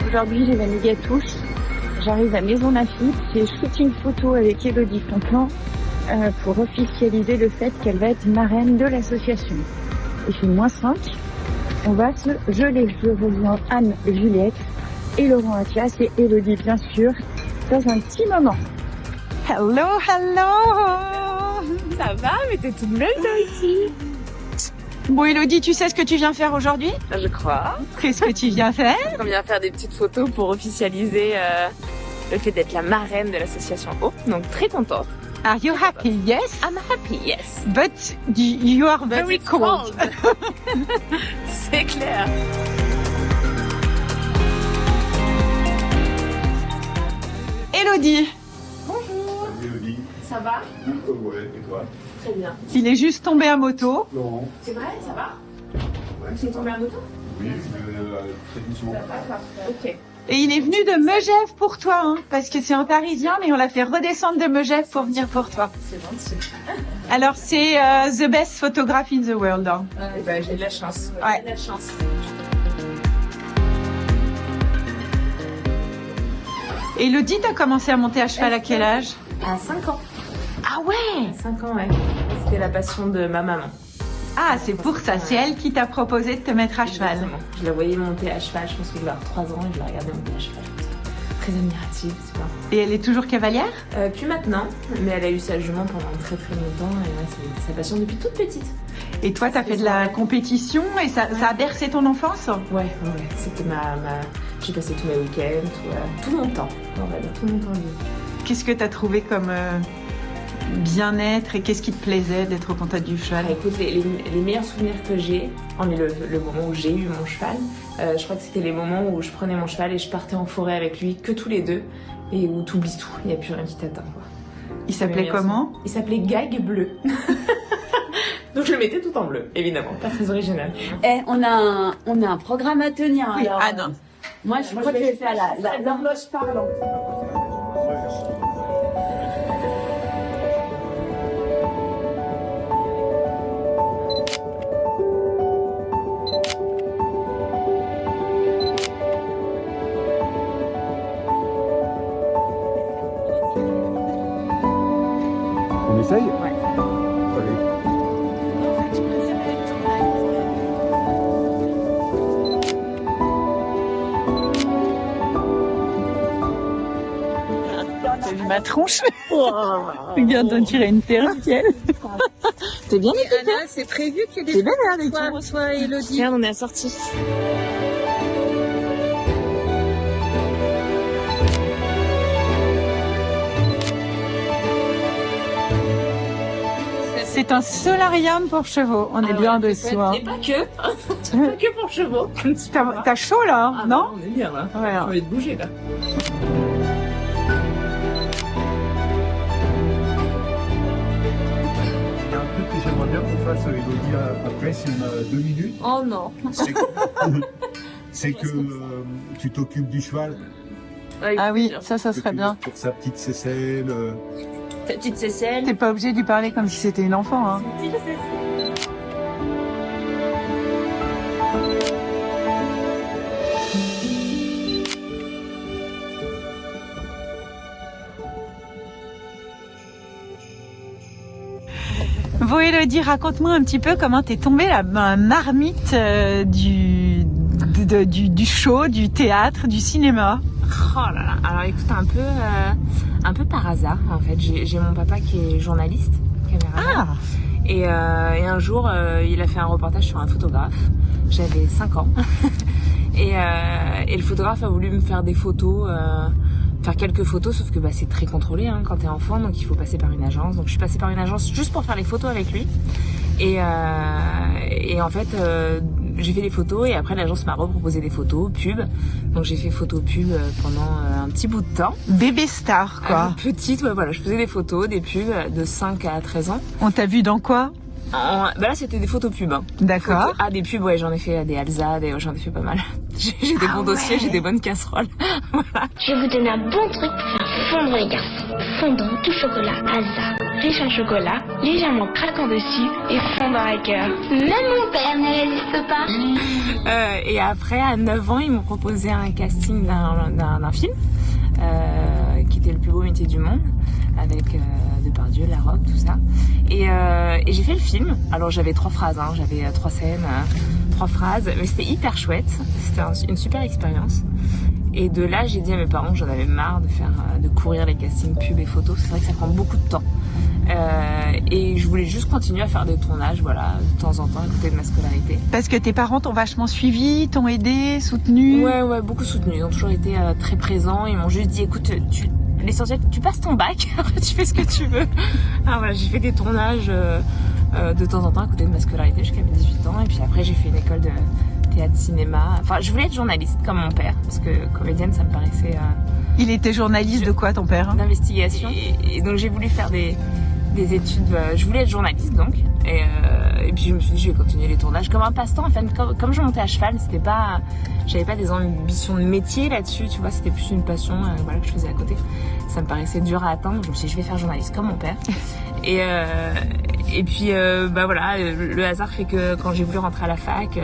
Aujourd'hui, j'ai la méga touche. J'arrive à Maison Lafitte, j'ai shooté une photo avec Elodie Fontan pour officialiser le fait qu'elle va être marraine de l'association. Il fait -5. On va se geler. Je rejoins Anne, Juliette et Laurent Athias et Elodie, bien sûr, dans un petit moment. Hello, hello! Ça va, mais t'es toute bleue toi aussi. Bon, Elodie, tu sais ce que tu viens faire aujourd'hui? Je crois. Qu'est-ce que tu viens faire? On vient faire des petites photos pour officialiser le fait d'être la marraine de l'association O. Donc très contente. Are you happy? Yes? I'm happy, yes. But you are very cold. C'est clair. Elodie, Bonjour. Mélodie. Ça va? Ouais, et toi? Très bien. il est juste tombé à moto. Laurent. C'est vrai, ça va? Ouais. Tu es tombé à moto? Oui, très doucement. Ok. Et il est venu de Megève pour toi, hein, parce que c'est en parisien, mais on l'a fait redescendre de Megève pour venir pour toi. C'est gentil. Alors c'est the best photograph in the world. Hein. Eh ben, j'ai de la chance. Ouais. J'ai de la chance. Elodie, t'as commencé à monter à cheval à quel âge? À 5 ans. Ah ouais! 5 ans, ouais. C'était la passion de ma maman. Ah, c'est pour ça, c'est elle qui t'a proposé de te mettre à cheval. Exactement. Je la voyais monter à cheval, je pense que je devais avoir 3 ans et je la regardais monter à cheval. Très admirative, tu vois. Et elle est toujours cavalière? Plus maintenant, mais elle a eu sa jument pendant très très longtemps et ouais, c'est sa passion depuis toute petite. Et toi, t'as fait de la compétition et ça a bercé ton enfance? Ouais, c'était ma... J'ai passé tous mes week-ends, tout mon temps, on va dire, tout mon temps libre. Qu'est-ce que t'as trouvé comme bien-être et qu'est-ce qui te plaisait d'être au contact du cheval? Ah, écoute, les meilleurs souvenirs que j'ai, en est le moment où j'ai eu mon cheval, je crois que c'était les moments où je prenais mon cheval et je partais en forêt avec lui, que tous les deux, et où t'oublies tout, il n'y a plus rien qui t'atteint. Il s'appelait comment? Il s'appelait Gag Bleu. Donc je le mettais tout en bleu, évidemment, pas très original. Eh, on a un programme à tenir. Oui, alors, ah non. Moi, je crois que je vais faire l'horloge parlante. On essaye? Ouais. Allez. T'as vu ma tronche? Regarde, on dirait une terre-ciel. T'es bien Anna, c'est prévu qu'il y ait des bien avec fois, reçoit Elodie. Regarde, on est assortis. C'est un solarium pour chevaux. On est bien en dessous. Hein. Et pas que. Pas que pour chevaux. T'as chaud là, Ah, non? On est bien là. Ouais. J'ai envie de bouger là. Il y a un truc que j'aimerais bien qu'on fasse, Elodie, après, c'est 2 minutes. Oh non. C'est que tu t'occupes du cheval. Ah oui, ça serait bien. Pour sa petite Cécile. Ta petite Cécile. T'es pas obligé de lui parler comme si c'était une enfant. Hein. Petite Cécile. Bon, Elodie, raconte-moi un petit peu comment t'es tombée la marmite du show, du théâtre, du cinéma. Oh là là. Alors écoute, un peu par hasard en fait. J'ai mon papa qui est journaliste, caméraman. Ah! Et un jour, il a fait un reportage sur un photographe. J'avais 5 ans. et le photographe a voulu me faire des photos, faire quelques photos, sauf que bah, c'est très contrôlé hein, quand t'es enfant, donc il faut passer par une agence. Donc je suis passée par une agence juste pour faire les photos avec lui. Et en fait, j'ai fait les photos et après l'agence m'a reproposé des photos, pub. Donc j'ai fait photo pub pendant un petit bout de temps. Bébé star, quoi. Petite, ouais, voilà, je faisais des photos, des pubs de 5 à 13 ans. On t'a vu dans quoi? Bah là c'était des photos pubs. Hein. D'accord. Ah des pubs, ouais, j'en ai fait des Alsa, j'en ai fait pas mal. J'ai des bons dossiers, j'ai des bonnes casseroles. Voilà. Je vais vous donner un bon truc pour faire fondre les garçons. Fondant tout chocolat Alsa. riche en chocolat, légèrement craquant dessus et fondant à cœur. Même mon père ne résiste pas. Et après, à 9 ans, ils m'ont proposé un casting d'un film qui était Le plus beau métier du monde, avec Depardieu, Larocque, tout ça. Et j'ai fait le film. Alors j'avais 3 phrases, hein. J'avais 3 scènes, 3 phrases, mais c'était hyper chouette. C'était une super expérience. Et de là, j'ai dit à mes parents que j'en avais marre de courir les castings pubs et photos. C'est vrai que ça prend beaucoup de temps. Et je voulais juste continuer à faire des tournages, voilà, de temps en temps, à côté de ma scolarité. Parce que tes parents t'ont vachement suivi, t'ont aidé, soutenu. Ouais, beaucoup soutenu. Ils ont toujours été très présents. Ils m'ont juste dit, écoute, l'essentiel, tu passes ton bac, après tu fais ce que tu veux. Alors voilà, j'ai fait des tournages de temps en temps à côté de ma scolarité jusqu'à mes 18 ans. Et puis après, j'ai fait une école de théâtre, cinéma. Enfin, je voulais être journaliste comme mon père, parce que comédienne, ça me paraissait... Il était journaliste de quoi, ton père? D'investigation. Et donc, j'ai voulu faire des études... je voulais être journaliste, donc. Et puis, je me suis dit, je vais continuer les tournages comme un passe-temps. Enfin, comme je montais à cheval, c'était pas... J'avais pas des ambitions de métier là-dessus, tu vois. C'était plus une passion voilà, que je faisais à côté. Ça me paraissait dur à atteindre. Donc, je me suis dit, je vais faire journaliste comme mon père. Et puis, voilà, le hasard fait que quand j'ai voulu rentrer à la fac,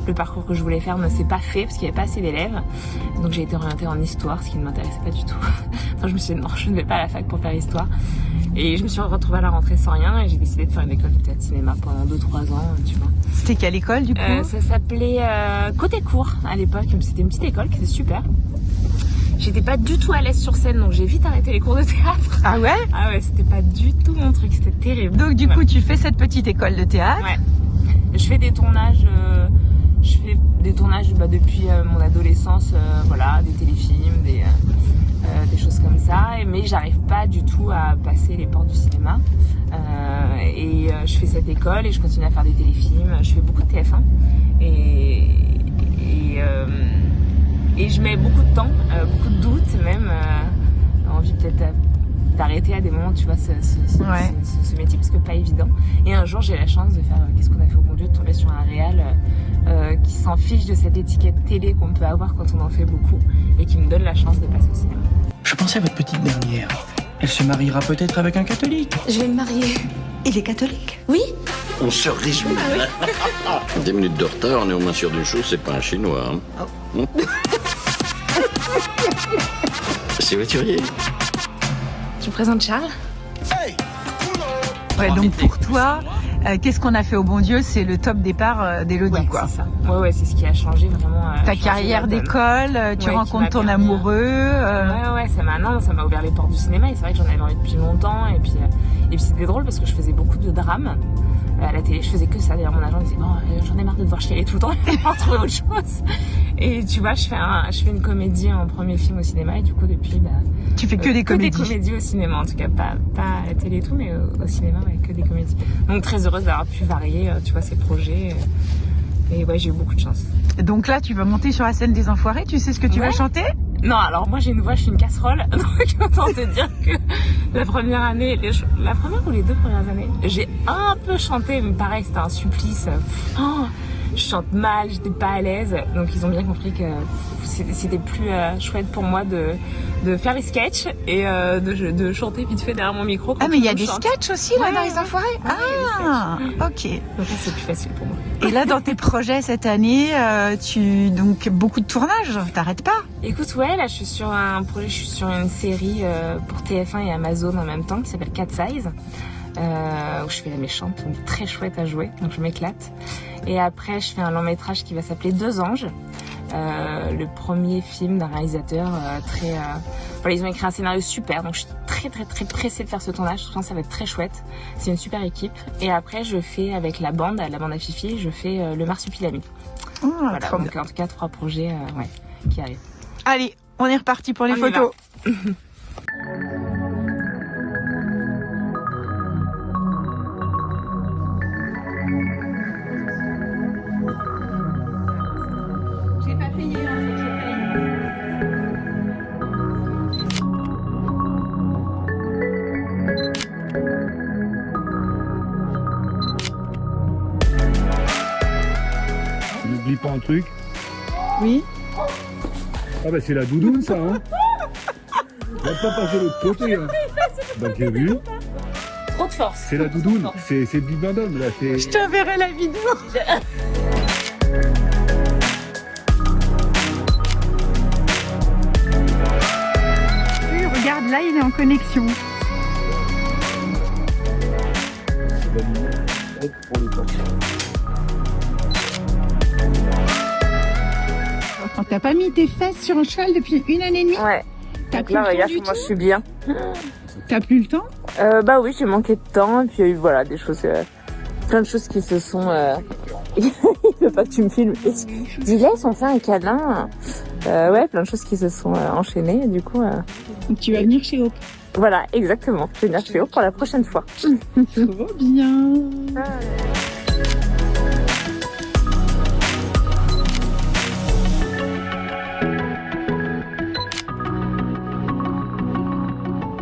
le parcours que je voulais faire ne s'est pas fait parce qu'il n'y avait pas assez d'élèves. Donc j'ai été orientée en histoire, ce qui ne m'intéressait pas du tout. Donc je me suis dit non, je ne vais pas à la fac pour faire histoire. Et je me suis retrouvée à la rentrée sans rien et j'ai décidé de faire une école de théâtre cinéma pendant 2-3 ans, tu vois. C'était quelle école du coup? Ça s'appelait Côté Cours à l'époque. C'était une petite école qui était super. J'étais pas du tout à l'aise sur scène, donc j'ai vite arrêté les cours de théâtre. Ah ouais? Ah ouais, c'était pas du tout mon truc, c'était terrible. Donc du coup, tu fais cette petite école de théâtre. Ouais. Je fais des tournages, depuis mon adolescence, voilà, des téléfilms, des choses comme ça. Mais j'arrive pas du tout à passer les portes du cinéma. Je fais cette école et je continue à faire des téléfilms. Je fais beaucoup de TF1 et je mets beaucoup de temps, beaucoup de doutes même, envie peut-être d'arrêter à des moments, tu vois, ce métier, parce que pas évident. Et un jour, j'ai la chance de faire Qu'est-ce qu'on a fait au bon Dieu, de tomber sur un réal qui s'en fiche de cette étiquette télé qu'on peut avoir quand on en fait beaucoup et qui me donne la chance de passer au cinéma. Je pensais à votre petite dernière. Elle se mariera peut-être avec un catholique. Je vais me marier. Il est catholique? Oui. On se réjouit. 10 minutes de retard, on est au moins sûr d'une chose, c'est pas un chinois. Hein. Oh. C'est voiturier. Je vous présente Charles. Ouais, donc pour toi, qu'est-ce qu'on a fait au bon Dieu? C'est le top départ d'Élodie, ouais, quoi. C'est ça. Ouais, c'est ce qui a changé vraiment. Ta carrière d'école, tu rencontres ton amoureux. Ouais, ça m'a ouvert les portes du cinéma et c'est vrai que j'en avais envie depuis longtemps. Et puis c'était drôle parce que je faisais beaucoup de drames à la télé. Je faisais que ça. D'ailleurs, mon agent me disait j'en ai marre de devoir chialer tout le temps. Je vais trouver autre chose. Et tu vois, je fais une comédie en premier film au cinéma et du coup depuis tu fais que des comédies. Que des comédies au cinéma, en tout cas pas à la télé et tout, mais au cinéma, ouais, que des comédies. Donc très heureuse d'avoir pu varier, tu vois, ces projets. Et ouais, j'ai eu beaucoup de chance. Donc là, tu vas monter sur la scène des Enfoirés. Tu sais ce que tu vas chanter? Non, alors moi j'ai une voix, je suis une casserole. Donc autant te dire que la première ou les 2 premières années, j'ai un peu chanté, mais pareil, c'était un supplice. Je chante mal, j'étais pas à l'aise. Donc ils ont bien compris que c'était plus chouette pour moi de faire les sketchs et de chanter vite fait derrière mon micro. Ah mais il y a des sketchs aussi là dans les Enfoirés. Ok. Donc là c'est plus facile pour moi. Et là dans tes projets cette année, donc beaucoup de tournages, t'arrêtes pas? Écoute, ouais, là je suis sur un projet, je suis sur une série pour TF1 et Amazon en même temps qui s'appelle Cat Size. Où je fais la méchante, donc très chouette à jouer, donc je m'éclate. Et après, je fais un long métrage qui va s'appeler 2 anges, le premier film d'un réalisateur voilà, ils ont écrit un scénario super, donc je suis très pressée de faire ce tournage. Je pense que ça va être très chouette. C'est une super équipe. Et après, je fais avec la bande à Fifi, je fais le Marsupilami. Voilà, donc en tout cas 3 projets qui arrivent. Allez, on est reparti pour les photos. N'oublie pas un truc. Oui. Ah bah c'est la doudoune ça hein. Va pas passer l'autre côté hein. Bah t'as vu. trop de force. C'est la doudoune, c'est le Big Bandom là. Je t'enverrai la vidéo. Oui, regarde, là, il est en connexion. T'as pas mis tes fesses sur un cheval depuis 1 année et demie? Ouais. T'as Donc plus là, le temps regarde du comment tout? je suis bien. T'as plus le temps? Bah oui, j'ai manqué de temps et puis il y a eu voilà des choses, plein de choses qui se sont. Il veut pas que tu me filmes. Dis-les, on fait un câlin. Ouais, plein de choses qui se sont enchaînées et du coup. Donc tu vas venir chez Hope. Voilà, exactement. Je vais venir chez vous pour la prochaine fois. Trop bien.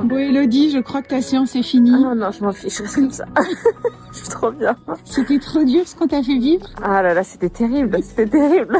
Bon Elodie, je crois que ta séance est finie. Ah non, je m'en fiche, je reste comme ça. Je suis trop bien. C'était trop dur ce qu'on t'a fait vivre. Ah là là, c'était terrible, c'était terrible.